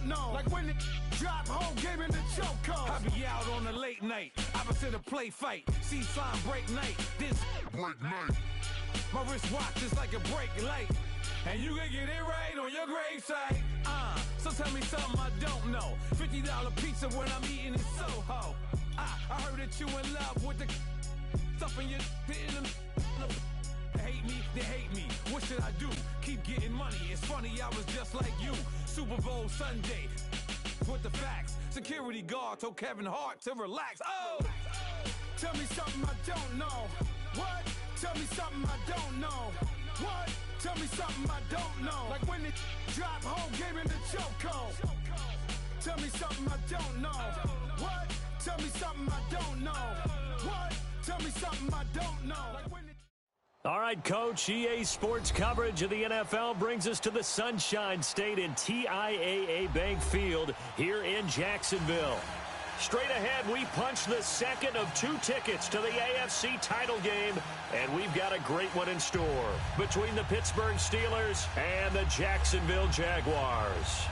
don't know. Like when it drop home, game in the chokehold. I be out on a late night, opposite a play fight. See sign break night, this break night. My wristwatch is like a break light. And you can get it right on your gravesite. So tell me something I don't know. $50 pizza when I'm eating in Soho. I heard that you in love with the stuff in your in the hate me, they hate me. What should I do? Keep getting money. It's funny, I was just like you. Super Bowl Sunday with the facts. Security guard told Kevin Hart to relax. Oh, tell me something I don't know. What? Tell me something I don't know. What? Tell me something I don't know. Like when it drop home, game in the chokehold. Tell me something I don't know. What? Tell me something I don't know. What? Tell me something I don't know. Like when it... All right, Coach, EA Sports coverage of the NFL brings us to the Sunshine State in TIAA Bank Field here in Jacksonville. Straight ahead, we punch the second of 2 tickets to the AFC title game, and we've got a great one in store between the Pittsburgh Steelers and the Jacksonville Jaguars.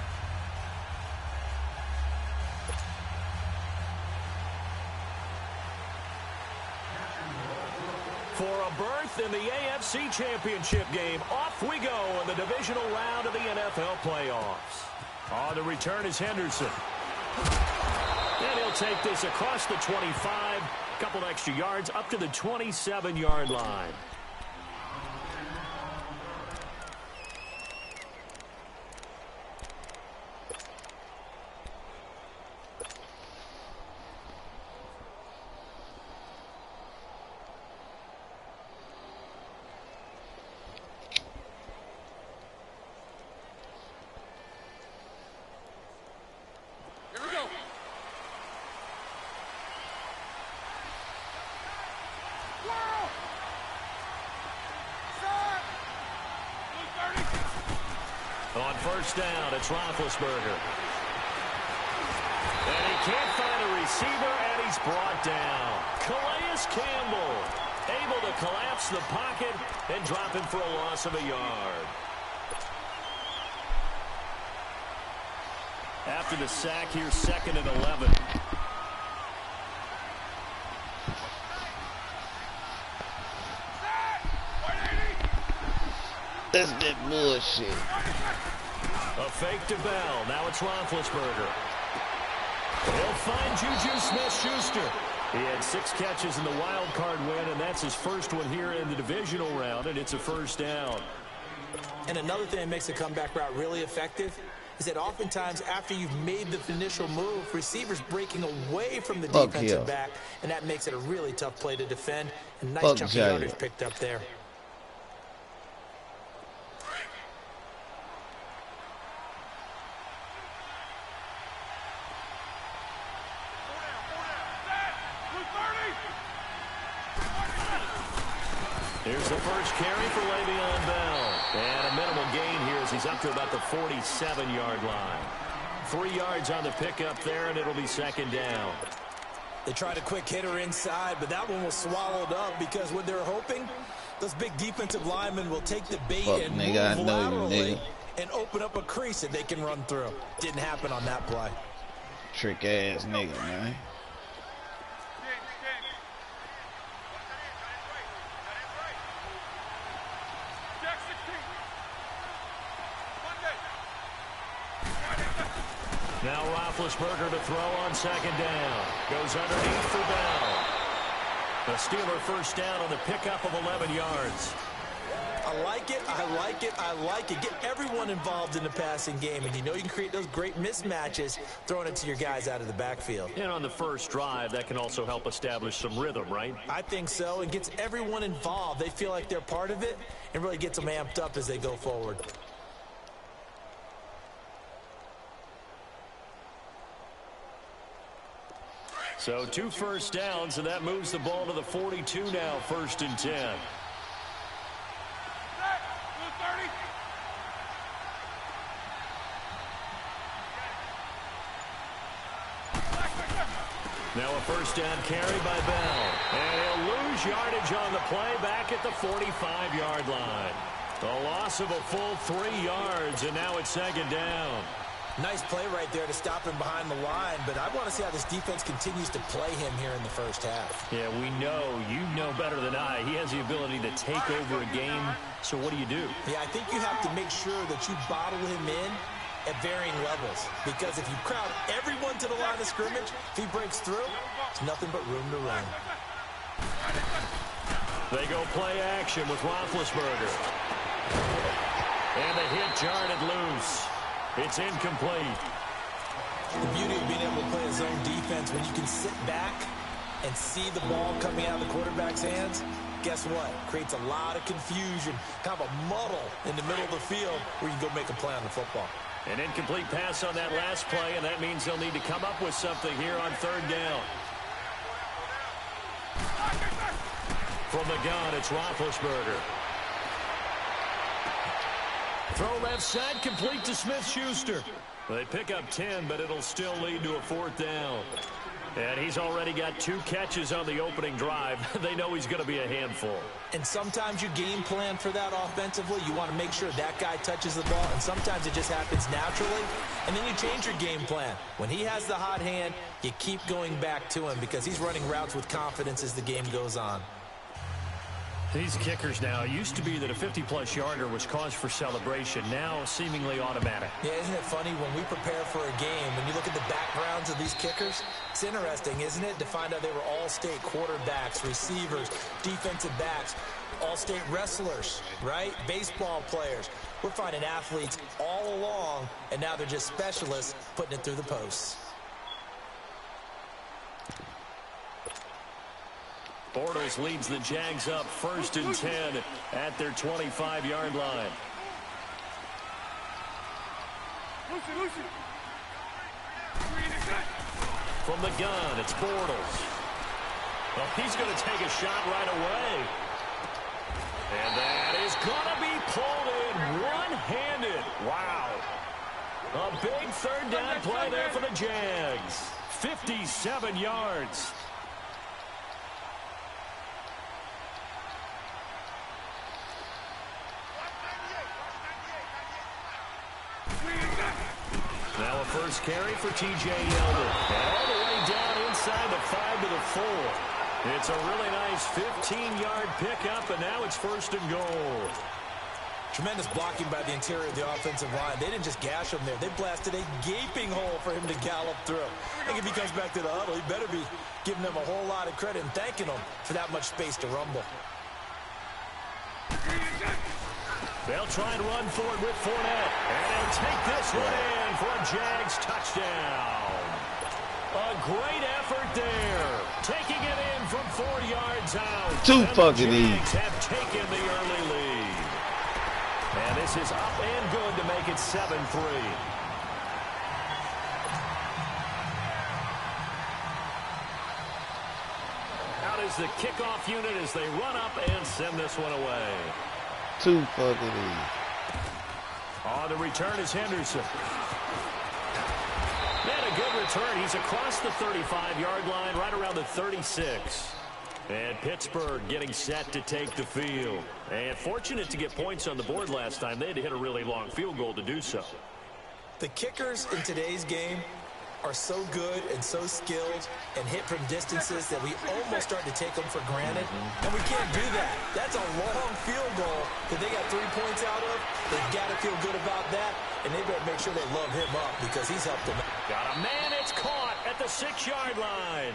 For a berth in the AFC Championship game, off we go in the divisional round of the NFL playoffs. On the return is Henderson. And he'll take this across the 25, a couple extra yards up to the 27-yard line. On first down, it's Roethlisberger. And he can't find a receiver, and he's brought down. Calais Campbell able to collapse the pocket and drop him for a loss of a yard. After the sack, here's 2nd and 11. That's that bullshit. A fake to Bell. Now it's Roethlisberger. He'll find Juju Smith-Schuster. He had 6 catches in the wild card win, and that's his first one here in the divisional round, and it's a first down. And another thing that makes a comeback route really effective is that oftentimes after you've made the initial move, receivers breaking away from the defensive back, and that makes it a really tough play to defend. And nice chunk of yardage picked up there. Here's the first carry for Le'Veon Bell. And a minimal gain here as he's up to about the 47-yard line. 3 yards on the pickup there, and it'll be 2nd down. They tried a quick hitter inside, but that one was swallowed up because what they're hoping, those big defensive linemen will take the bait and move laterally and open up a crease that they can run through. Didn't happen on that play. Trick-ass nigga, man. Now Roethlisberger to throw on 2nd down. Goes underneath for Bell. The Steeler first down on the pickup of 11 yards. I like it, I like it, I like it. Get everyone involved in the passing game, and you know you can create those great mismatches throwing it to your guys out of the backfield. And on the first drive, that can also help establish some rhythm, right? I think so. It gets everyone involved. They feel like they're part of it and really gets them amped up as they go forward. So 2 first downs, and that moves the ball to the 42 now, 1st and 10. Now a first down carry by Bell. And he'll lose yardage on the play back at the 45-yard line. A loss of a full 3 yards, and now it's 2nd down. Nice play right there to stop him behind the line, but I want to see how this defense continues to play him here in the first half. Yeah, we know. You know better than I. He has the ability to take over a game, so what do you do? Yeah, I think you have to make sure that you bottle him in at varying levels, because if you crowd everyone to the line of scrimmage, if he breaks through, it's nothing but room to run. They go play action with Roethlisberger. And the hit jarred it loose. It's incomplete. The beauty of being able to play his own defense, when you can sit back and see the ball coming out of the quarterback's hands, guess what? Creates a lot of confusion, kind of a muddle in the middle of the field where you can go make a play on the football. An incomplete pass on that last play, and that means they'll need to come up with something here on third down. From the gun, it's Roethlisberger. Throw left side, complete to Smith-Schuster. They pick up 10, but it'll still lead to a fourth down. And he's already got 2 catches on the opening drive. They know he's going to be a handful. And sometimes you game plan for that offensively. You want to make sure that guy touches the ball, and sometimes it just happens naturally. And then you change your game plan. When he has the hot hand, you keep going back to him because he's running routes with confidence as the game goes on. These kickers now, it used to be that a 50-plus yarder was cause for celebration, now seemingly automatic. Yeah, isn't it funny when we prepare for a game, when you look at the backgrounds of these kickers, it's interesting, isn't it, to find out they were all-state quarterbacks, receivers, defensive backs, all-state wrestlers, right? Baseball players. We're finding athletes all along, and now they're just specialists putting it through the posts. Bortles leads the Jags up 1st and 10 at their 25-yard line. From the gun, it's Bortles. Well, he's going to take a shot right away. And that is going to be pulled in one-handed. Wow. A big third down play there for the Jags. 57 yards. Now a first carry for T.J. Yeldon. And all the way down inside the 5 to the 4. It's a really nice 15-yard pickup, and now it's 1st and goal. Tremendous blocking by the interior of the offensive line. They didn't just gash him there. They blasted a gaping hole for him to gallop through. I think if he comes back to the huddle, he better be giving them a whole lot of credit and thanking them for that much space to rumble. They'll try and run for it with Fournette. And they'll take this one in for a Jags touchdown. A great effort there. Taking it in from 4 yards out. Too fucking easy. easy. Have taken the early lead. And this is up and good to make it 7-3. Out is the kickoff unit as they run up and send this one away. Too fucking easy. On the return is Henderson. And a good return. He's across the 35-yard line, right around the 36. And Pittsburgh getting set to take the field. And fortunate to get points on the board last time. They had to hit a really long field goal to do so. The kickers in today's game are so good and so skilled and hit from distances that we almost start to take them for granted. And we can't do that. That's a long field goal that they got 3 points out of. They've got to feel good about that, and they better make sure they love him up because he's helped them. Got a man, it's caught at the 6-yard line.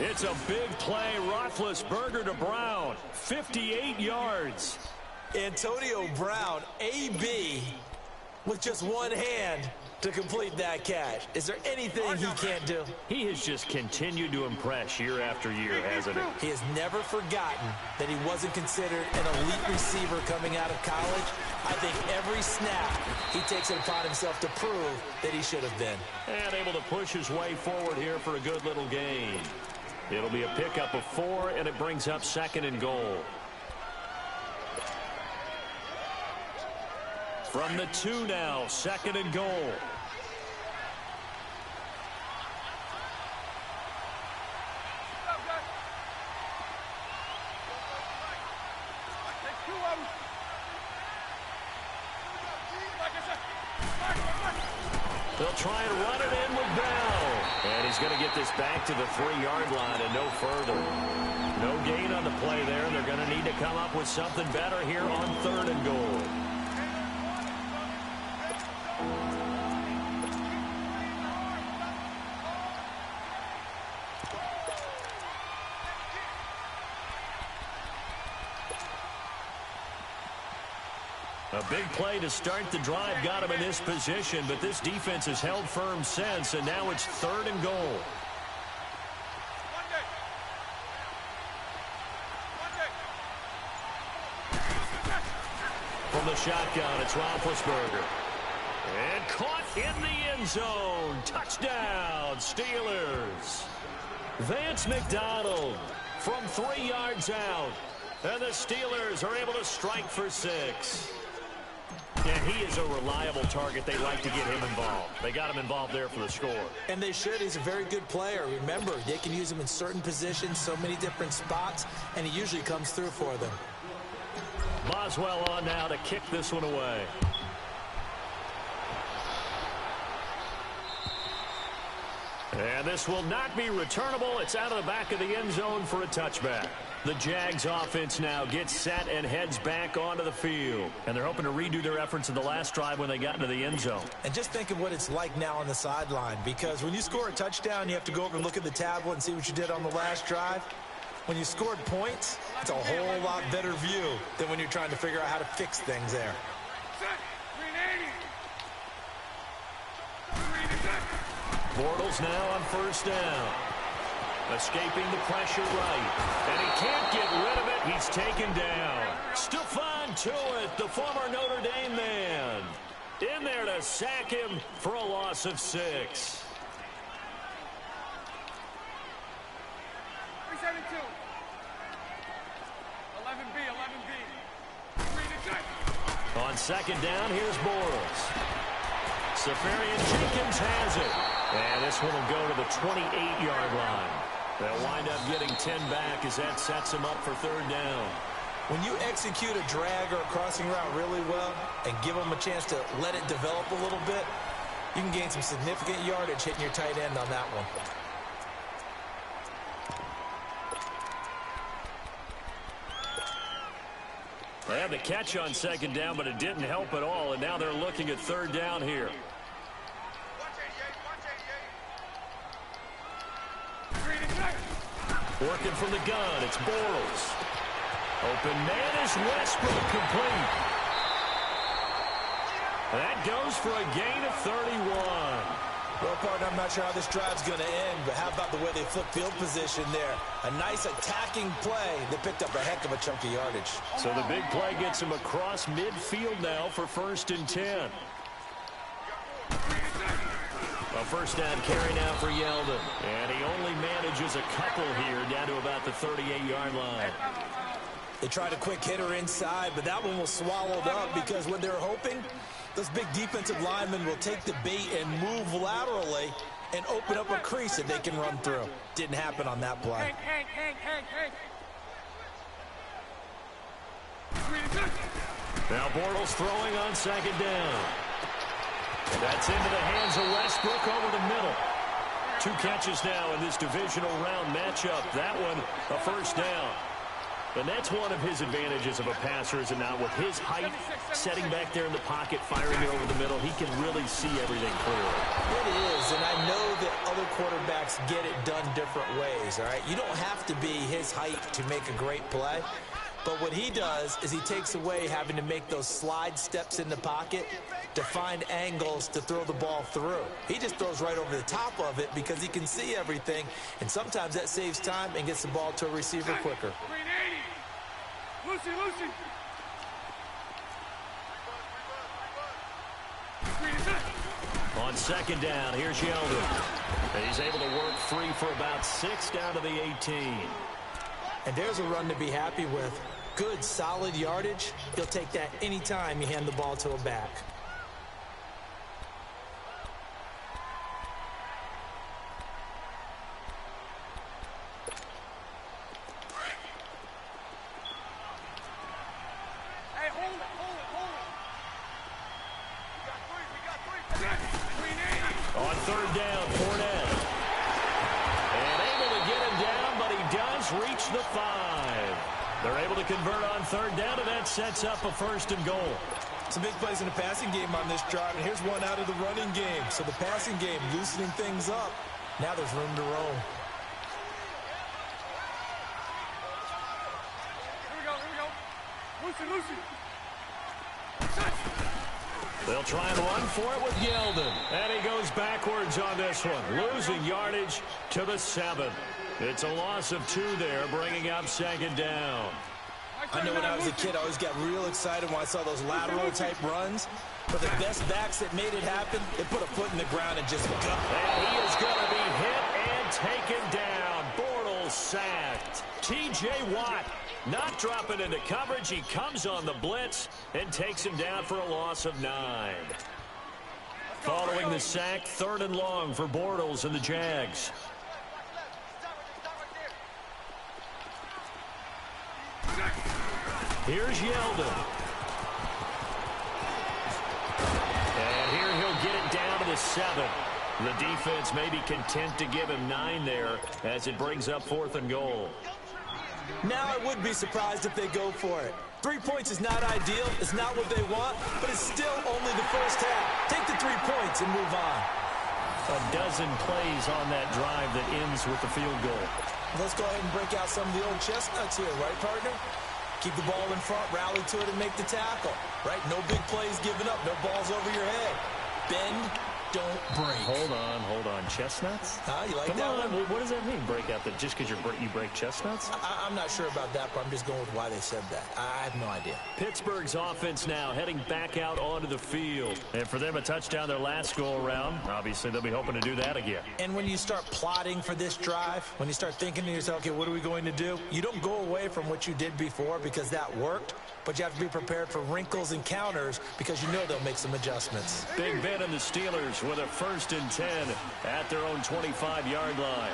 It's a big play. Roethlisberger to Brown. 58 yards. Antonio Brown, AB, with just one hand to complete that catch. Is there anything he can't do? He has just continued to impress year after year, hasn't he? He has never forgotten that he wasn't considered an elite receiver coming out of college. I think every snap he takes it upon himself to prove that he should have been. And able to push his way forward here for a good little gain. It'll be a pickup of 4, and it brings up 2nd and goal. From the 2 now, 2nd and goal. They'll They'll try and run it in with Bell. And he's going to get this back to the 3-yard line and no further. No gain on the play there. They're going to need to come up with something better here on 3rd and goal. A big play to start the drive got him in this position, but this defense has held firm since, and now it's 3rd and goal. From the shotgun, it's Roethlisberger. And caught in the end zone. Touchdown, Steelers. Vance McDonald from 3 yards out. And the Steelers are able to strike for 6. Yeah, he is a reliable target. They like to get him involved. They got him involved there for the score. And they should. He's a very good player. Remember, they can use him in certain positions, so many different spots, and he usually comes through for them. Boswell on now to kick this one away. And this will not be returnable. It's out of the back of the end zone for a touchback. The Jags offense now gets set and heads back onto the field. And they're hoping to redo their efforts in the last drive when they got into the end zone. And just think of what it's like now on the sideline, because when you score a touchdown, you have to go over and look at the tablet and see what you did on the last drive. When you scored points, it's a whole lot better view than when you're trying to figure out how to fix things there. Bortles now on 1st down. Escaping the pressure right. And he can't get rid of it. He's taken down. Stephon Tuitt, the former Notre Dame man. In there to sack him for a loss of 6. 372. 11B. On 2nd down, here's Bortles. Safarian Jenkins has it. And this one will go to the 28-yard line. They'll wind up getting 10 back as that sets them up for 3rd down. When you execute a drag or a crossing route really well and give them a chance to let it develop a little bit, you can gain some significant yardage hitting your tight end on that one. They had the catch on 2nd down, but it didn't help at all, and now they're looking at 3rd down here. Working from the gun, it's Bortles. Open man is Westbrook, complete. That goes for a gain of 31. Well, partner, I'm not sure how this drive's going to end, but how about the way they flip field position there? A nice attacking play. They picked up a heck of a chunk of yardage. So the big play gets him across midfield now for 1st and 10. A 1st down carry now for Yeldon. And he only manages a couple here down to about the 38-yard line. They tried a quick hitter inside, but that one was swallowed up because what they're hoping, those big defensive linemen will take the bait and move laterally and open up a crease that they can run through. Didn't happen on that play. Now Bortles throwing on 2nd down. That's into the hands of Westbrook over the middle. 2 catches now in this divisional round matchup. That one, a 1st down. And that's one of his advantages of a passer, is it not? With his height, setting back there in the pocket, firing it over the middle, he can really see everything clearly. It is, and I know that other quarterbacks get it done different ways, all right? You don't have to be his height to make a great play. But what he does is he takes away having to make those slide steps in the pocket to find angles to throw the ball through. He just throws right over the top of it because he can see everything, and sometimes that saves time and gets the ball to a receiver quicker. Lucy. On 2nd down, here's Yeldon. And he's able to work free for about 6 down to the 18. And there's a run to be happy with. Good, solid yardage. He'll take that anytime you hand the ball to a back. Hey, hold it. We got three. On third down, Fournette. And able to get him down, but he does reach the 5. They're able to convert on third down, and that sets up a 1st and goal. Some big plays in the passing game on this drive, and here's one out of the running game. So the passing game loosening things up. Now there's room to roam. Lucy. They'll try and run for it with Yeldon. And he goes backwards on this one, losing yardage to the 7. It's a loss of 2 there, bringing up 2nd down. I know when I was a kid, I always got real excited when I saw those lateral-type runs. But the best backs that made it happen, they put a foot in the ground and just go. And he is going to be hit and taken down. Bortles sacked. T.J. Watt not dropping into coverage. He comes on the blitz and takes him down for a loss of 9. Following the sack, 3rd and long for Bortles and the Jags. Here's Yeldon. And here he'll get it down to the 7. The defense may be content to give him 9 there as it brings up 4th and goal. Now I would be surprised if they go for it. 3 points is not ideal. It's not what they want, but it's still only the first half. Take the 3 points and move on. A dozen plays on that drive that ends with the field goal. Let's go ahead and break out some of the old chestnuts here, right, partner? Keep the ball in front, rally to it, and make the tackle. Right? No big plays given up. No balls over your head. Bend, don't break. Hold on. Chestnuts? You like Come that on. one? What does that mean, break out? That just because you break chestnuts? I'm not sure about that, but I'm just going with why they said that. I have no idea. Pittsburgh's offense now heading back out onto the field. And for them, a touchdown their last go-around. Obviously, they'll be hoping to do that again. And when you start plotting for this drive, when you start thinking to yourself, okay, what are we going to do? You don't go away from what you did before because that worked, but you have to be prepared for wrinkles and counters because you know they'll make some adjustments. Big Ben and the Steelers with a 1st and 10 at their own 25-yard line.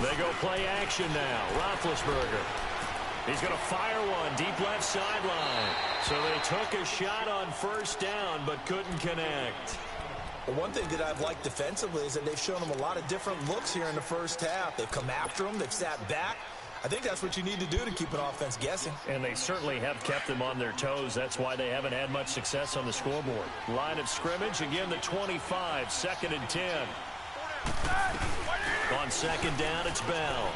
They go play action now. Roethlisberger. He's going to fire one deep left sideline. So they took a shot on 1st down but couldn't connect. Well, one thing that I've liked defensively is that they've shown them a lot of different looks here in the first half. They've come after them. They've sat back. I think that's what you need to do to keep an offense guessing. And they certainly have kept them on their toes. That's why they haven't had much success on the scoreboard. Line of scrimmage, again, the 25, 2nd and 10. On 2nd down, it's Bell.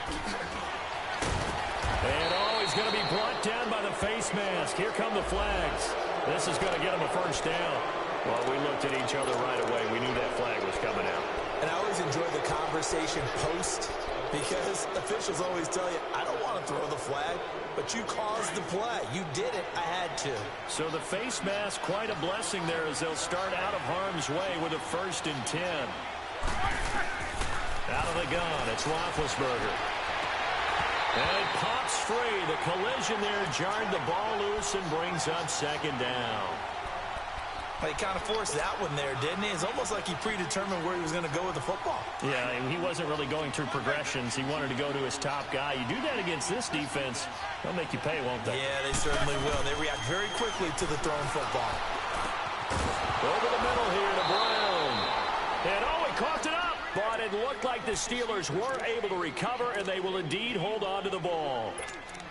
And he's going to be brought down by the face mask. Here come the flags. This is going to get him a 1st down. Well, we looked at each other right away. We knew that flag was coming out. And I always enjoy the conversation post because officials always tell you, I don't want to throw the flag, but you caused the play. You did it. I had to. So the face mask, quite a blessing there as they'll start out of harm's way with a 1st and 10. Out of the gun, it's Roethlisberger. And it pops free. The collision there jarred the ball loose and brings up 2nd down. He kind of forced that one there, didn't he? It's almost like he predetermined where he was going to go with the football. Yeah, he wasn't really going through progressions. He wanted to go to his top guy. You do that against this defense, they'll make you pay, won't they? Yeah, they certainly will. They react very quickly to the thrown football. Over the middle here to Brown. And he coughed it up. But it looked like the Steelers were able to recover, and they will indeed hold on to the ball.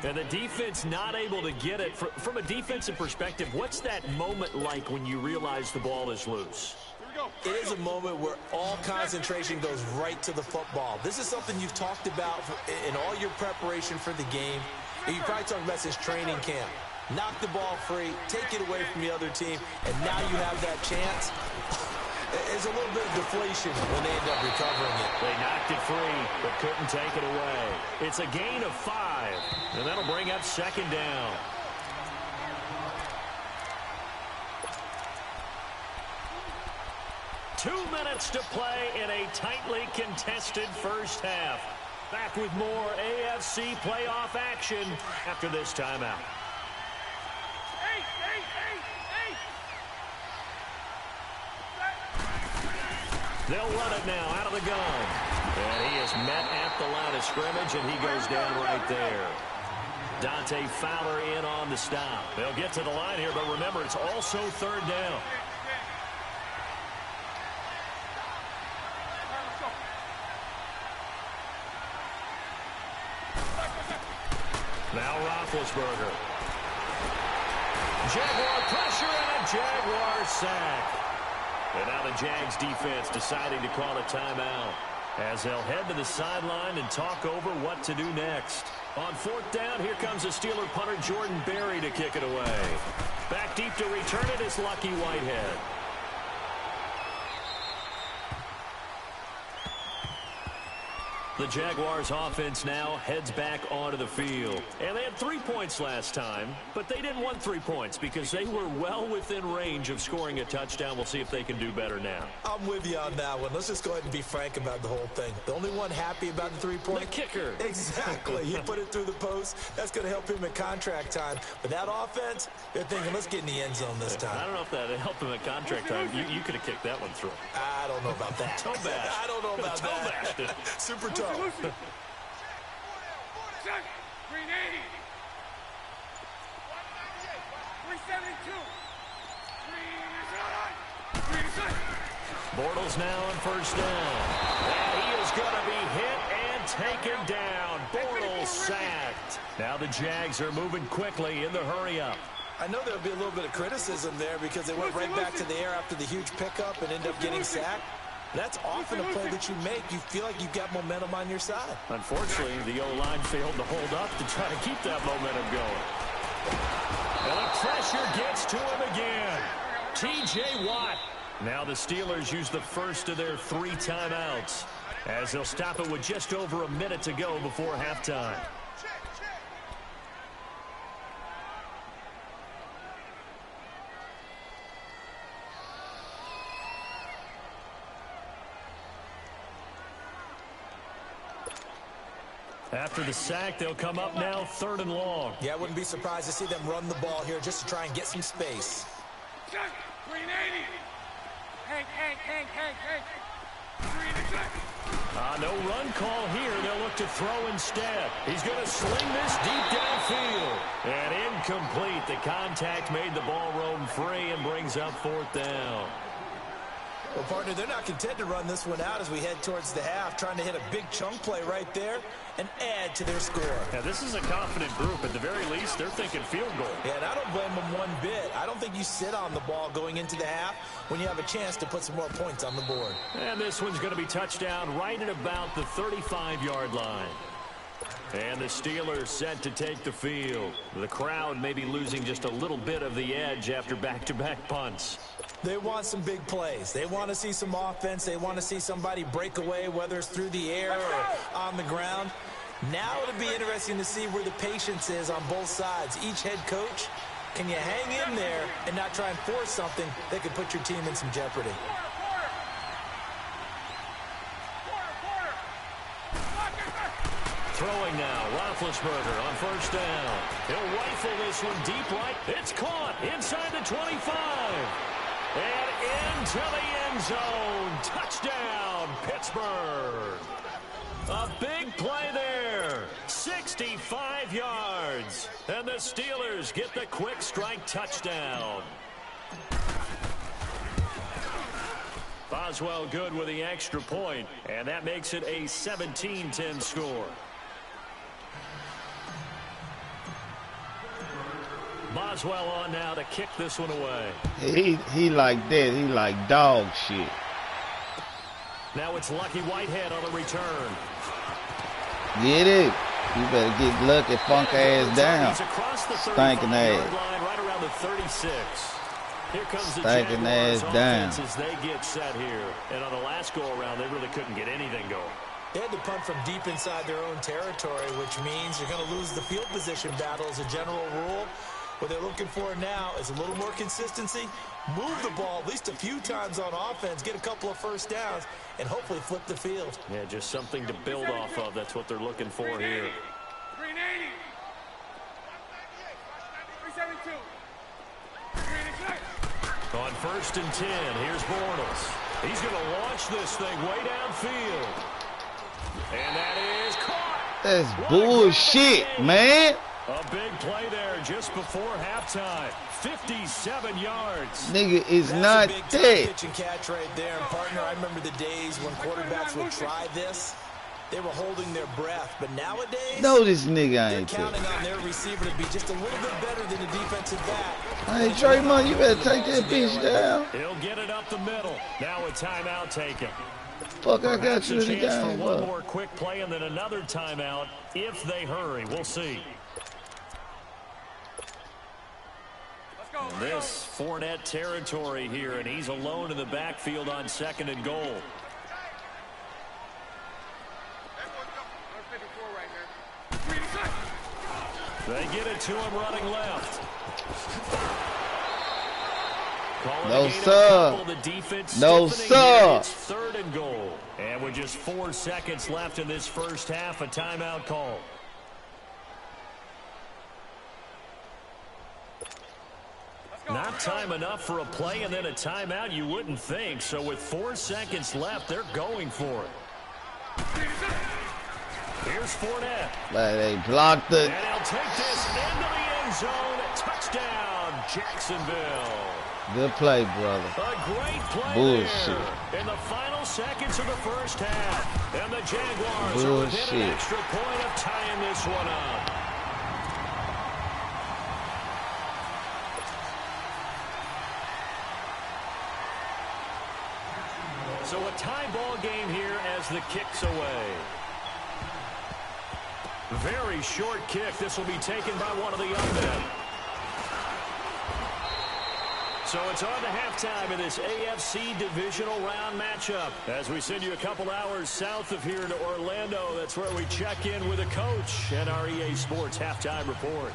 And the defense not able to get it. From a defensive perspective, what's that moment like when you realize the ball is loose? It is a moment where all concentration goes right to the football. This is something you've talked about in all your preparation for the game. You probably talked about since training camp. Knock the ball free, take it away from the other team, and now you have that chance. There's a little bit of deflation when they end up recovering it. They knocked it free, but couldn't take it away. It's a gain of 5, and that'll bring up 2nd down. Two minutes to play in a tightly contested first half. Back with more AFC playoff action after this timeout. They'll run it now out of the gun. And he is met at the line of scrimmage, and he goes down right there. Dante Fowler in on the stop. They'll get to the line here, but remember, it's also third down. Now Roethlisberger. Jaguar pressure and a Jaguar sack. And now the Jags defense deciding to call a timeout as they'll head to the sideline and talk over what to do next. On fourth down, here comes a Steeler punter, Jordan Berry, to kick it away. Back deep to return it is Lucky Whitehead. The Jaguars offense now heads back onto the field. And they had 3 points last time, but they didn't want 3 points because they were well within range of scoring a touchdown. We'll see if they can do better now. I'm with you on that one. Let's just go ahead and be frank about the whole thing. The only one happy about the 3-point? The kicker. Exactly. He put it through the post. That's going to help him at contract time. But that offense, they're thinking, let's get in the end zone this time. I don't know if that helped him at contract time. You could have kicked that one through. I don't know about that. Toe bash. I don't know about that. Super tough. 380. Bortles now on first down. And he is going to be hit and taken down. Bortles sacked. Now the Jags are moving quickly in the hurry-up. I know there'll be a little bit of criticism there because they went right back to the air after the huge pickup and ended up getting sacked. That's often a play that you make. You feel like you've got momentum on your side. Unfortunately, the O-line failed to hold up to try to keep that momentum going. And the pressure gets to him again. T.J. Watt. Now the Steelers use the first of their 3 timeouts as they'll stop it with just over a minute to go before halftime. After the sack, they'll come up now 3rd and long. Yeah, I wouldn't be surprised to see them run the ball here just to try and get some space. 380. Hank. No run call here. They'll look to throw instead. He's going to sling this deep downfield. And incomplete. The contact made the ball roam free and brings up 4th down. Well, partner, they're not content to run this one out as we head towards the half, trying to hit a big chunk play right there and add to their score. Now, this is a confident group. At the very least, they're thinking field goal. Yeah, and I don't blame them one bit. I don't think you sit on the ball going into the half when you have a chance to put some more points on the board. And this one's going to be touchdown right at about the 35-yard line. And the Steelers set to take the field. The crowd may be losing just a little bit of the edge after back-to-back punts. They want some big plays. They want to see some offense. They want to see somebody break away, whether it's through the air or on the ground. Now it'll be interesting to see where the patience is on both sides. Each head coach, can you hang in there and not try and force something that could put your team in some jeopardy? Throwing now, Roethlisberger on first down. He'll rifle this one deep right. It's caught inside the 25. And into the end zone. Touchdown, Pittsburgh. A big play there. 65 yards. And the Steelers get the quick strike touchdown. Boswell good with the extra point, and that makes it a 17-10 score. Boswell on now to kick this one away. He like that. He like dog shit. Now it's Lucky Whitehead on the return. Get it. You better get Lucky funk ass down. He's across the Stinking ass. line right around the 36. Here comes the Stinking ass down. As they get set here. And on the last go-around, they really couldn't get anything going. They had to punt from deep inside their own territory, which means you're going to lose the field position battle as a general rule. What they're looking for now is a little more consistency, move the ball at least a few times on offense, get a couple of first downs, and hopefully flip the field. Yeah, just something to build off of. That's what they're looking for here. 380. 372. On first and 10, here's Bortles. He's going to launch this thing way downfield. And that is caught. That's bullshit, man. A big play there just before halftime. 57 yards. Nigga is not dead. Pitch and catch right there. And partner, I remember the days when quarterbacks would try this. They were holding their breath, but nowadays, no, this nigga ain't they're counting on their receiver to be just a little bit better than the defensive back. Hey, Draymond, you better take that bitch down. He'll get it up the middle. Now a timeout taken. Fuck, I got you in the chance game. for one more quick play and then another timeout if they hurry. We'll see. This Fournette territory here, and he's alone in the backfield on 2nd and goal. They get it to him running left. No, sir. No, sir. It's 3rd and goal. And with just 4 seconds left in this first half, a timeout call. Not time enough for a play and then a timeout, you wouldn't think. So with 4 seconds left, they're going for it. Here's Fournette. But they blocked it. And he'll take this into the end zone. Touchdown, Jacksonville. Good play, brother. A great play Bullshit. there in the final seconds of the first half. And the Jaguars are within an extra point of tying this one up. So a tie ball game here as the kick's away. Very short kick. This will be taken by one of the young men. So it's on to halftime in this AFC divisional round matchup. As we send you a couple hours south of here to Orlando, that's where we check in with a coach and our EA Sports halftime report.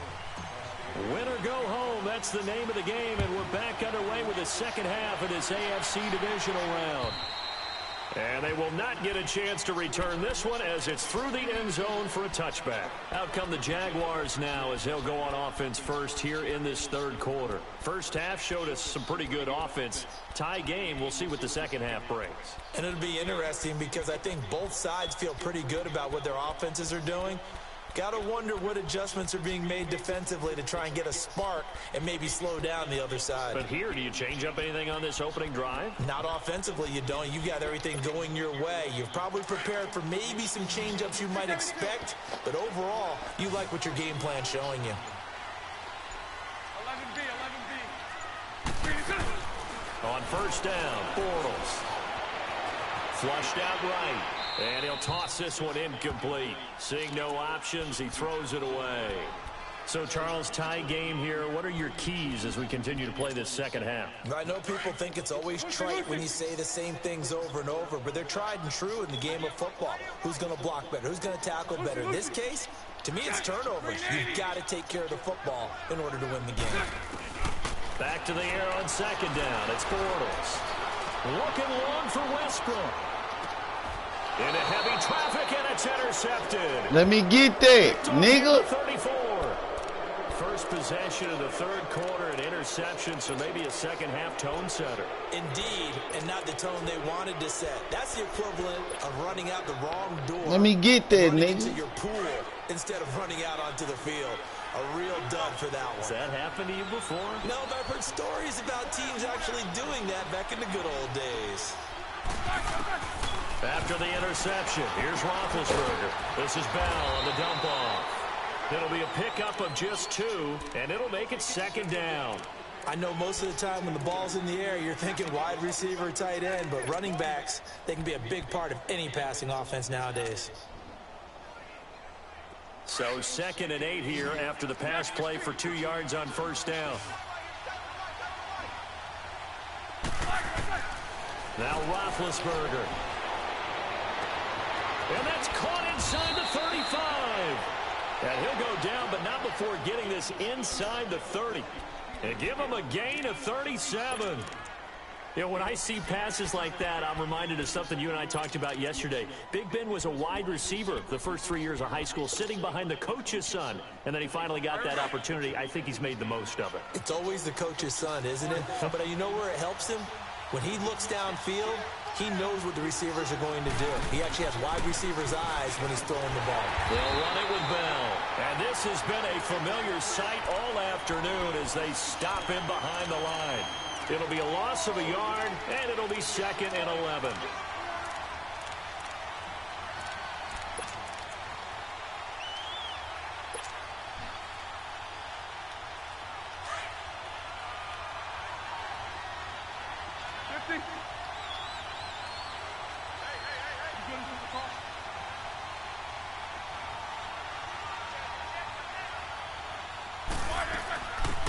Win or go home, that's the name of the game, and we're back underway with the second half of this AFC divisional round. And they will not get a chance to return this one as it's through the end zone for a touchback. Out come the Jaguars now as they'll go on offense first here in this third quarter. First half showed us some pretty good offense. Tie game, we'll see what the second half brings. And it'll be interesting because I think both sides feel pretty good about what their offenses are doing. Got to wonder what adjustments are being made defensively to try and get a spark and maybe slow down the other side. But here, do you change up anything on this opening drive? Not offensively, you don't. You've got everything going your way. You've probably prepared for maybe some change-ups you might expect, but overall, you like what your game plan's showing you. 11B. On first down, Bortles. Flushed out right. And he'll toss this one incomplete. Seeing no options, he throws it away. So, Charles, tie game here. What are your keys as we continue to play this second half? I know people think it's always trite when you say the same things over and over, but they're tried and true in the game of football. Who's going to block better? Who's going to tackle better? In this case, to me, it's turnovers. You've got to take care of the football in order to win the game. Back to the air on second down. It's Bortles. Looking long for Westbrook. Into heavy traffic, and it's intercepted. Let me get that, nigga. 34. First possession of the third quarter, an interception, so maybe a second half tone setter. Indeed, and not the tone they wanted to set. That's the equivalent of running out the wrong door. Let me get that, nigga. Into your pool instead of running out onto the field. A real dud for that one. Has that happened to you before? No, but I've heard stories about teams actually doing that back in the good old days. After the interception, here's Roethlisberger. This is Bell on the dump off. It'll be a pickup of just 2, and it'll make it second down. I know most of the time when the ball's in the air, you're thinking wide receiver, tight end, but running backs, they can be a big part of any passing offense nowadays. So 2nd and 8 here after the pass play for 2 yards on first down. Now Roethlisberger. And that's caught inside the 35. And he'll go down, but not before getting this inside the 30. And give him a gain of 37. You know, when I see passes like that, I'm reminded of something you and I talked about yesterday. Big Ben was a wide receiver the first 3 years of high school, sitting behind the coach's son. And then he finally got that opportunity. I think he's made the most of it. It's always the coach's son, isn't it? But you know where it helps him? When he looks downfield, he knows what the receivers are going to do. He actually has wide receivers' eyes when he's throwing the ball. They'll run it with Bell. And this has been a familiar sight all afternoon as they stop him behind the line. It'll be a loss of a yard, and it'll be 2nd and 11.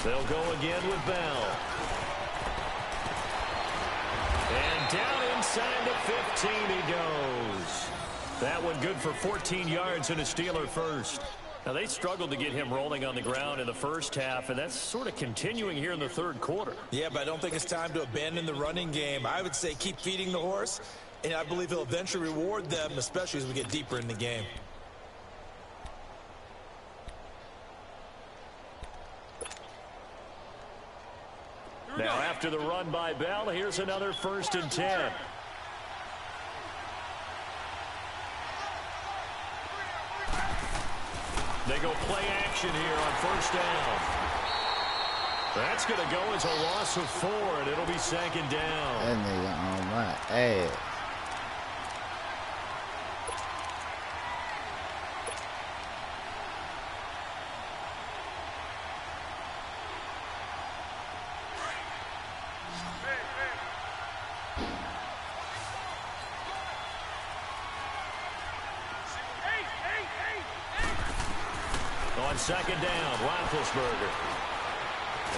They'll go again with Bell. And down inside the 15 he goes. That one good for 14 yards and a Steeler first. Now, they struggled to get him rolling on the ground in the first half, and that's sort of continuing here in the third quarter. Yeah, but I don't think it's time to abandon the running game. I would say keep feeding the horse, and I believe he'll eventually reward them, especially as we get deeper in the game. Now, after the run by Bell, here's another 1st and 10. They go play action here on 1st down. That's going to go as a loss of 4, and it'll be 2nd down. That nigga on my ass. On 2nd down, Roethlisberger.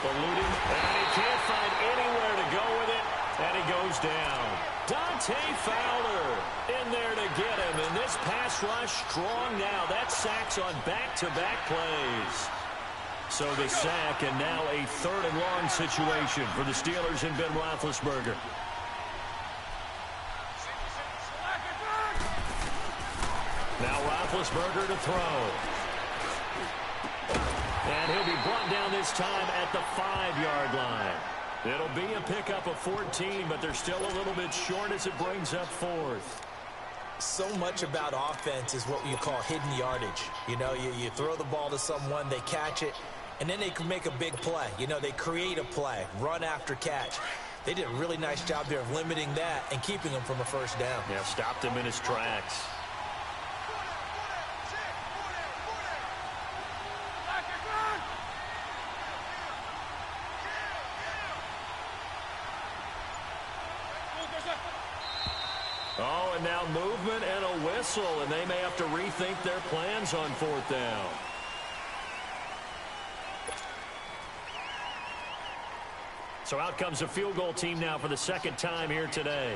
Eluding, and he can't find anywhere to go with it, and he goes down. Dante Fowler in there to get him, and this pass rush strong now. That sack's on back-to-back plays. So the sack, and now a 3rd and long situation for the Steelers and Ben Roethlisberger. Now Roethlisberger to throw. And he'll be brought down this time at the 5-yard line. It'll be a pickup of 14, but they're still a little bit short as it brings up 4th. So much about offense is what you call hidden yardage. You know, you throw the ball to someone, they catch it, and then they can make a big play. You know, they create a play, run after catch. They did a really nice job there of limiting that and keeping him from a 1st down. Yeah, stopped him in his tracks. Oh, and now movement and a whistle, and they may have to rethink their plans on 4th down. So out comes a field goal team now for the 2nd time here today.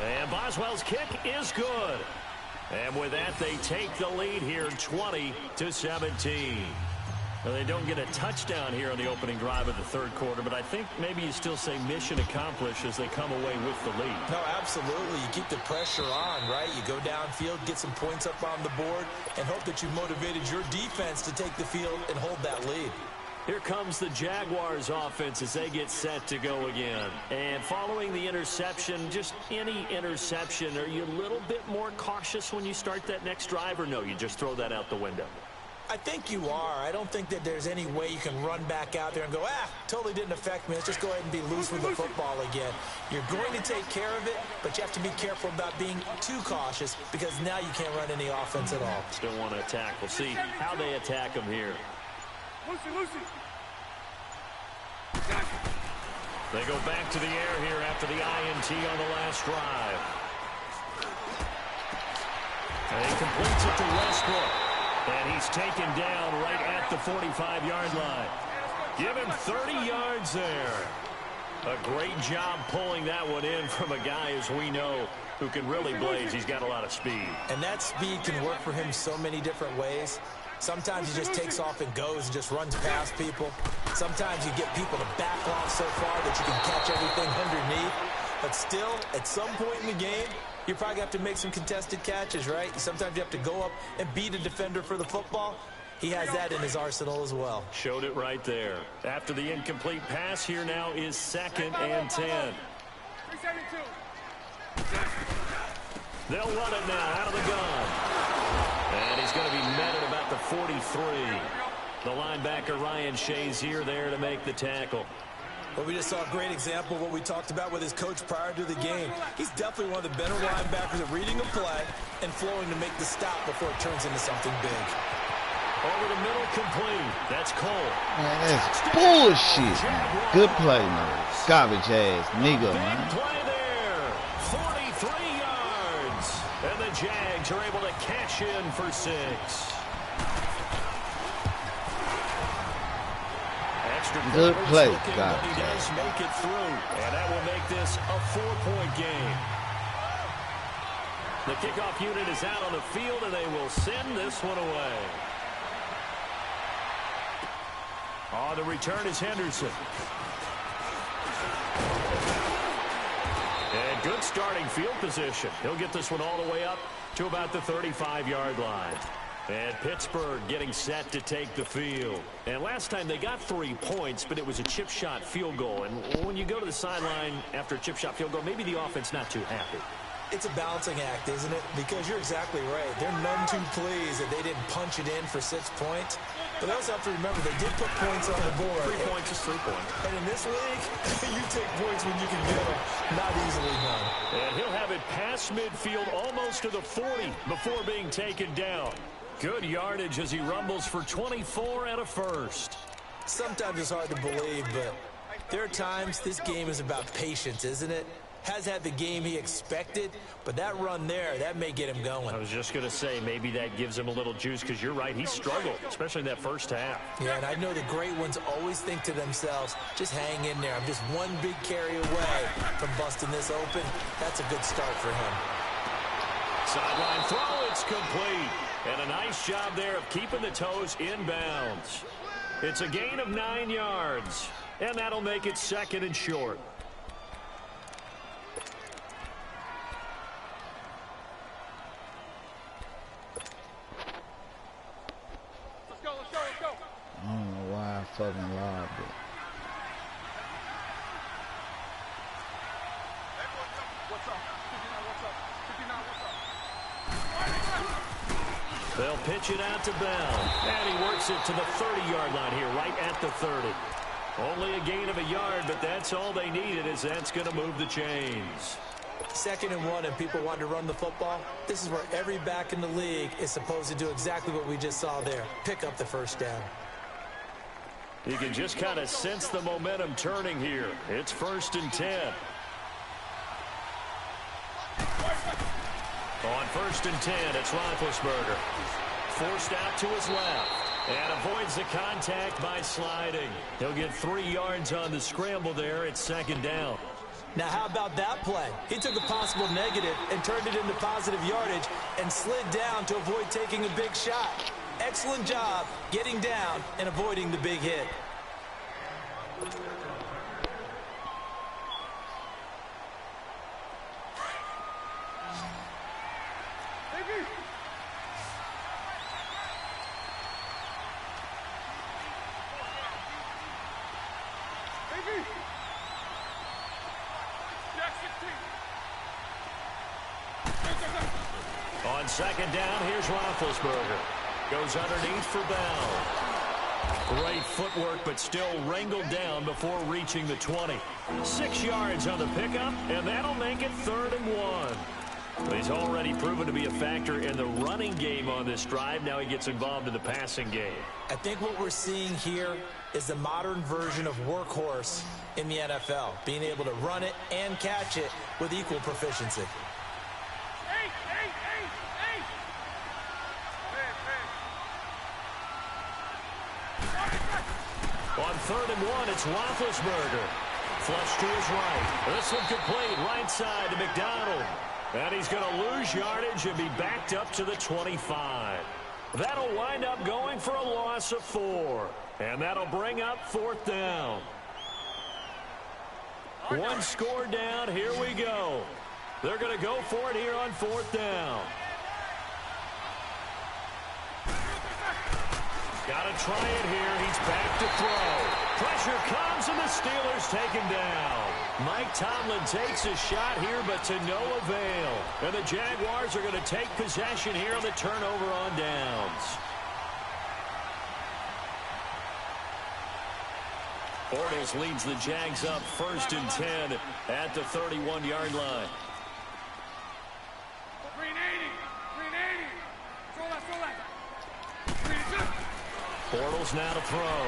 And Boswell's kick is good. And with that, they take the lead here 20-17. Well, they don't get a touchdown here on the opening drive of the 3rd quarter, but I think maybe you still say mission accomplished as they come away with the lead. No, absolutely. You keep the pressure on, right? You go downfield, get some points up on the board, and hope that you've motivated your defense to take the field and hold that lead. Here comes the Jaguars offense as they get set to go again. And following the interception, just any interception, are you a little bit more cautious when you start that next drive, or no, you just throw that out the window? I think you are. I don't think that there's any way you can run back out there and go, totally didn't affect me. Let's just go ahead and be loose with the football again. You're going to take care of it, but you have to be careful about being too cautious because now you can't run any offense at all. Still want to attack. We'll see how they attack them here. They go back to the air here after the INT on the last drive. And he completes it to Westbrook. And he's taken down right at the 45-yard line. Give him 30 yards there. A great job pulling that one in from a guy, as we know, who can really blaze. He's got a lot of speed. And that speed can work for him so many different ways. Sometimes he just takes off and goes and just runs past people. Sometimes you get people to back off so far that you can catch everything underneath. But still, at some point in the game, You probably have to make some contested catches, right? Sometimes you have to go up and beat a defender for the football. He has that in his arsenal as well. Showed it right there. After the incomplete pass, here now is 2nd and 10. They'll run it now out of the gun. And he's going to be met at about the 43. The linebacker, Ryan Shazier, there to make the tackle. Well, we just saw a great example of what we talked about with his coach prior to the game. He's definitely one of the better linebackers at reading a play and flowing to make the stop before it turns into something big. Over the middle, complete. That's Cole. Man, that's bullshit. Good play, man. Garbage ass nigga, man. Big play there. 43 yards. And the Jags are able to cash in for 6. Good play, God. He does make it through, and that will make this a 4-point game. The kickoff unit is out on the field, and they will send this one away. On the return is Henderson. And good starting field position. He'll get this one all the way up to about the 35-yard line. And Pittsburgh getting set to take the field. And last time they got 3 points, but it was a chip shot field goal. And when you go to the sideline after a chip shot field goal, maybe the offense not too happy. It's a balancing act, isn't it? Because you're exactly right. They're none too pleased that they didn't punch it in for 6 points. But they also have to remember they did put points on the board. 3 points is 3 points. And in this league, you take points when you can get them. Not easily done. And he'll have it past midfield almost to the 40 before being taken down. Good yardage as he rumbles for 24 and a first. Sometimes it's hard to believe, but there are times this game is about patience, isn't it? Has had the game he expected, but that run there, that may get him going. I was just going to say, maybe that gives him a little juice, because you're right, he struggled, especially in that first half. Yeah, and I know the great ones always think to themselves, just hang in there. I'm just one big carry away from busting this open. That's a good start for him. Sideline throw, it's complete. And a nice job there of keeping the toes inbounds. It's a gain of 9 yards, and that'll make it 2nd and short. Let's go. I don't know why I fucking lobbed it. They'll pitch it out to Bell. And he works it to the 30-yard line here, right at the 30. Only a gain of a yard, but that's all they needed, as that's going to move the chains. 2nd and 1, and people want to run the football. This is where every back in the league is supposed to do exactly what we just saw there. Pick up the first down. You can just kind of sense the momentum turning here. It's 1st and 10. On 1st and 10, it's Roethlisberger. Forced out to his left. And avoids the contact by sliding. He'll get 3 yards on the scramble there. It's 2nd down. Now, how about that play? He took a possible negative and turned it into positive yardage and slid down to avoid taking a big shot. Excellent job getting down and avoiding the big hit. On 2nd down, here's Roethlisberger. Goes underneath for Bell. Great footwork, but still wrangled down before reaching the 20. 6 yards on the pickup, and that'll make it 3rd and 1. He's already proven to be a factor in the running game on this drive. Now he gets involved in the passing game. I think what we're seeing here is the modern version of workhorse in the NFL, being able to run it and catch it with equal proficiency. On 3rd and 1, it's Roethlisberger. Flush to his right. This one complete, right side to McDonald. And he's going to lose yardage and be backed up to the 25. That'll wind up going for a loss of 4. And that'll bring up 4th down. One score down, here we go. They're going to go for it here on 4th down. Got to try it here. He's back to throw. Pressure comes, and the Steelers take him down. Mike Tomlin takes a shot here, but to no avail. And the Jaguars are going to take possession here on the turnover on downs. Bortles leads the Jags up 1st and 10 at the 31-yard line. Bortles now to throw.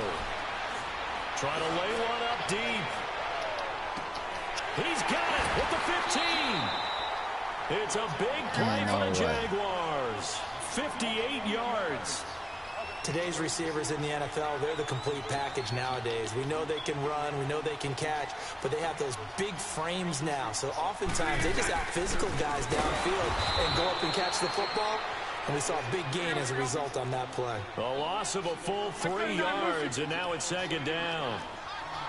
Trying to lay one up deep. He's got it with the 15. It's a big play for the Jaguars. 58 yards. Today's receivers in the NFL, they're the complete package nowadays. We know they can run, we know they can catch, but they have those big frames now. So oftentimes they just out-physical guys downfield and go up and catch the football. And we saw a big gain as a result on that play. A loss of a full 3 yards, and now it's 2nd down.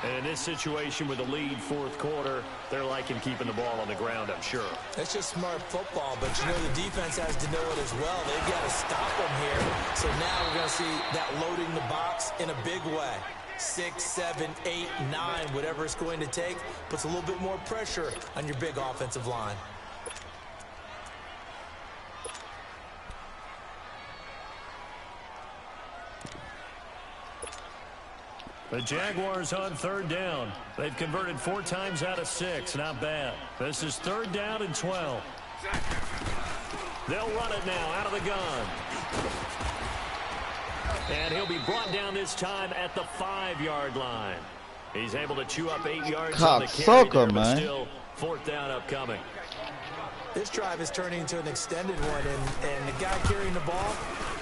And in this situation with the lead 4th quarter, they're liking keeping the ball on the ground, I'm sure. It's just smart football, but you know the defense has to know it as well. They've got to stop them here. So now we're going to see that loading the box in a big way. 6, 7, 8, 9, whatever it's going to take, puts a little bit more pressure on your big offensive line. The Jaguars on 3rd down. They've converted 4 times out of 6. Not bad. This is 3rd down and 12. They'll run it now out of the gun. And he'll be brought down this time at the 5-yard line. He's able to chew up 8 yards on the carry there, but still 4th down upcoming. This drive is turning into an extended one, and the guy carrying the ball,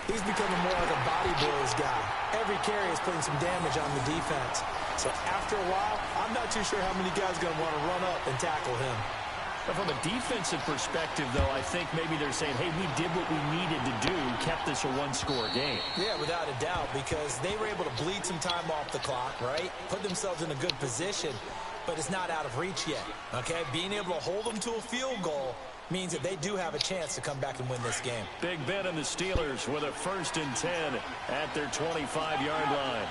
he's becoming more like a body blows guy. Every carry is putting some damage on the defense. So after a while, I'm not too sure how many guys are going to want to run up and tackle him. But from a defensive perspective, though, I think maybe they're saying, hey, we did what we needed to do, kept this a 1-score game. Yeah, without a doubt, because they were able to bleed some time off the clock, right? Put themselves in a good position, but it's not out of reach yet, okay? Being able to hold them to a field goal means that they do have a chance to come back and win this game. Big Ben and the Steelers with a 1st and 10 at their 25-yard line.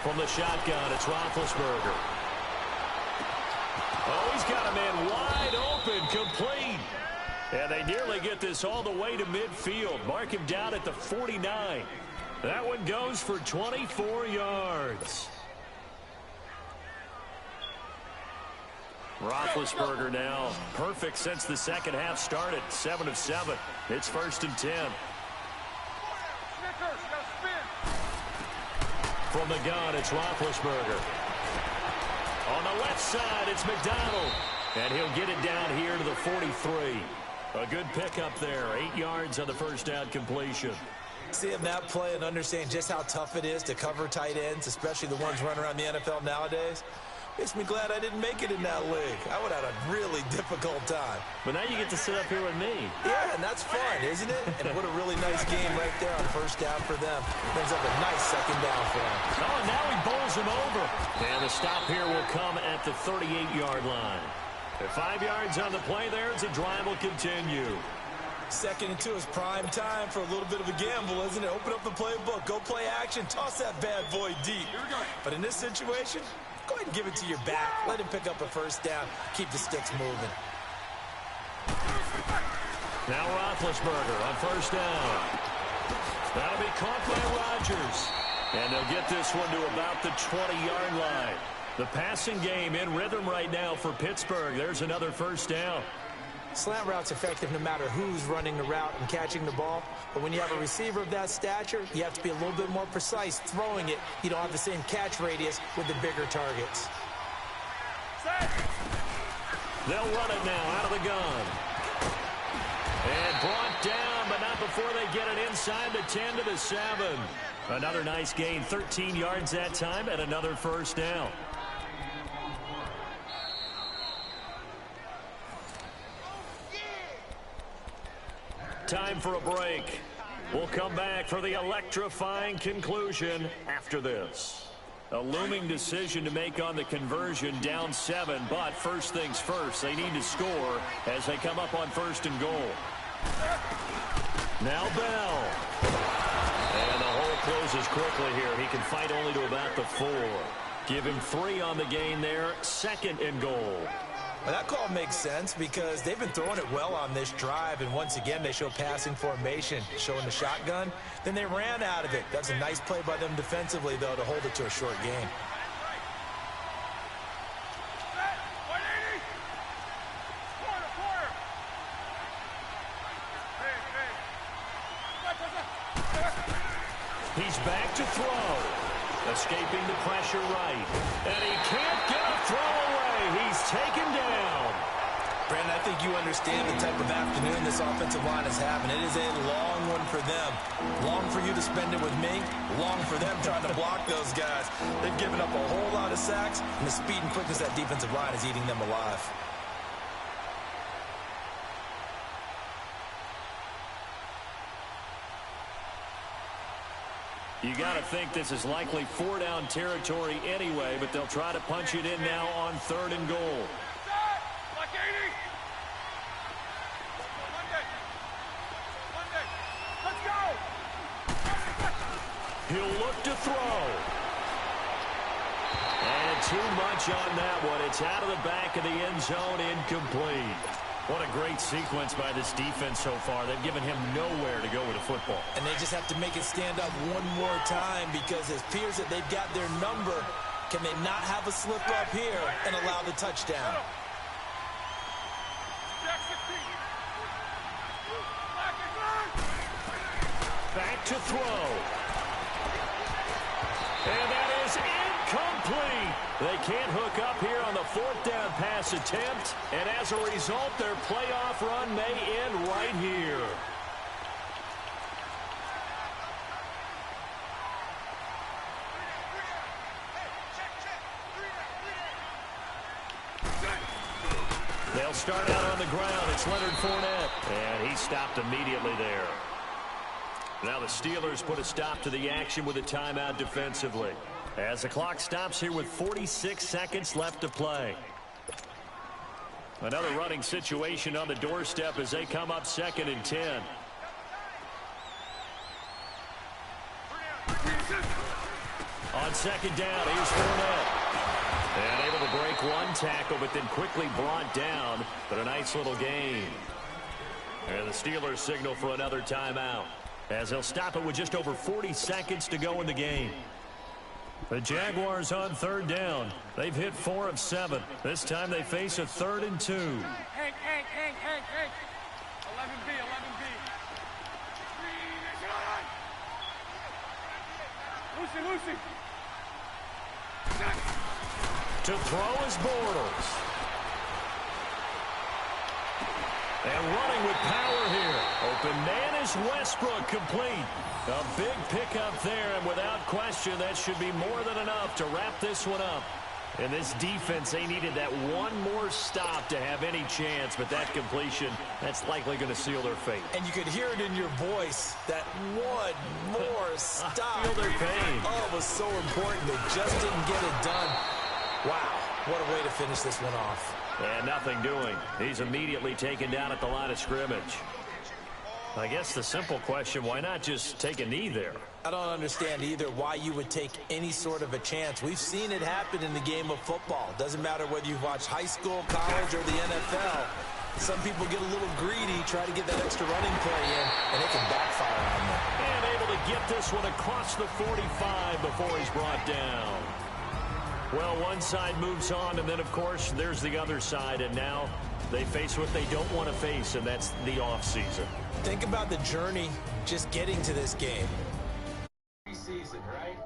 From the shotgun, it's Roethlisberger. Oh, he's got a man wide open, complete. And they nearly get this all the way to midfield. Mark him down at the 49. That one goes for 24 yards. Roethlisberger now perfect since the second half started. 7 of 7. It's 1st and 10. From the gun, it's Roethlisberger. On the left side, it's McDonald. And he'll get it down here to the 43. A good pickup there. 8 yards on the 1st down completion. Seeing that play and understand just how tough it is to cover tight ends, especially the ones running around the NFL nowadays, makes me glad I didn't make it in that league. I would have had a really difficult time. But now you get to sit up here with me. Yeah, and that's fun, isn't it? And what a really nice game right there on 1st down for them. Brings up a nice 2nd down for them. Oh, and now he bowls him over. And the stop here will come at the 38-yard line. At 5 yards on the play there, as the drive will continue. 2nd and 2 is prime time for a little bit of a gamble, isn't it? Open up the playbook, go play action, toss that bad boy deep. But in this situation, go ahead and give it to your back. Let him pick up a 1st down. Keep the sticks moving. Now Roethlisberger on 1st down. That'll be caught by Rodgers. And they'll get this one to about the 20-yard line. The passing game in rhythm right now for Pittsburgh. There's another 1st down. Slant route's effective no matter who's running the route and catching the ball. But when you have a receiver of that stature, you have to be a little bit more precise throwing it. You don't have the same catch radius with the bigger targets. They'll run it now out of the gun. And brought down, but not before they get it inside the 10 to the 7. Another nice gain, 13 yards that time, and another 1st down. Time for a break. We'll come back for the electrifying conclusion after this. A looming decision to make on the conversion, down 7, but first things first, they need to score as they come up on 1st and goal. Now Bell. And the hole closes quickly here. He can fight only to about the 4. Give him 3 on the gain there, 2nd and goal. Well, that call makes sense because they've been throwing it well on this drive, and once again they show passing formation, showing the shotgun. Then they ran out of it. That's a nice play by them defensively, though, to hold it to a short gain. He's back to throw. Escaping the pressure right. And he can't get a throw away. He's taken down. Brandon, I think you understand the type of afternoon this offensive line is having. It is a long one for them. Long for you to spend it with me. Long for them trying to block those guys. They've given up a whole lot of sacks, and the speed and quickness of that defensive line is eating them alive. You got to think this is likely 4-down territory anyway, but they'll try to punch it in now on 3rd and goal. He'll look to throw. And too much on that one. It's out of the back of the end zone, incomplete. What a great sequence by this defense so far. They've given him nowhere to go with the football. And they just have to make it stand up one more time because it appears that they've got their number. Can they not have a slip up here and allow the touchdown? Back to throw. And that is incomplete. They can't hook up here on the 4th down pass attempt. And as a result, their playoff run may end right here. They'll start out on the ground. It's Leonard Fournette. And he stopped immediately there. Now the Steelers put a stop to the action with a timeout defensively. As the clock stops here with 46 seconds left to play. Another running situation on the doorstep as they come up 2nd and 10. On 2nd down, here's Fournette. And able to break one tackle, but then quickly brought down. But a nice little gain. And the Steelers signal for another timeout, as they'll stop it with just over 40 seconds to go in the game. The Jaguars on 3rd down. They've hit 4 of 7. This time they face a 3rd and 2. Hank. 11B. Lucy. To throw is Bortles. And running with power here. Open man is Westbrook, complete. A big pickup there, and without question, that should be more than enough to wrap this one up. And this defense, they needed that one more stop to have any chance, but that completion, that's likely going to seal their fate. And you could hear it in your voice, that one more stop. Feel their pain. Oh, it was so important. They just didn't get it done. Wow, what a way to finish this one off. And nothing doing. He's immediately taken down at the line of scrimmage. I guess the simple question, why not just take a knee there? I don't understand either why you would take any sort of a chance. We've seen it happen in the game of football. Doesn't matter whether you've watched high school, college, or the NFL. Some people get a little greedy, try to get that extra running play in, and it can backfire on them. And able to get this one across the 45 before he's brought down. Well, one side moves on, and then, of course, there's the other side, and now they face what they don't want to face, and that's the offseason. Think about the journey just getting to this game. Season, right?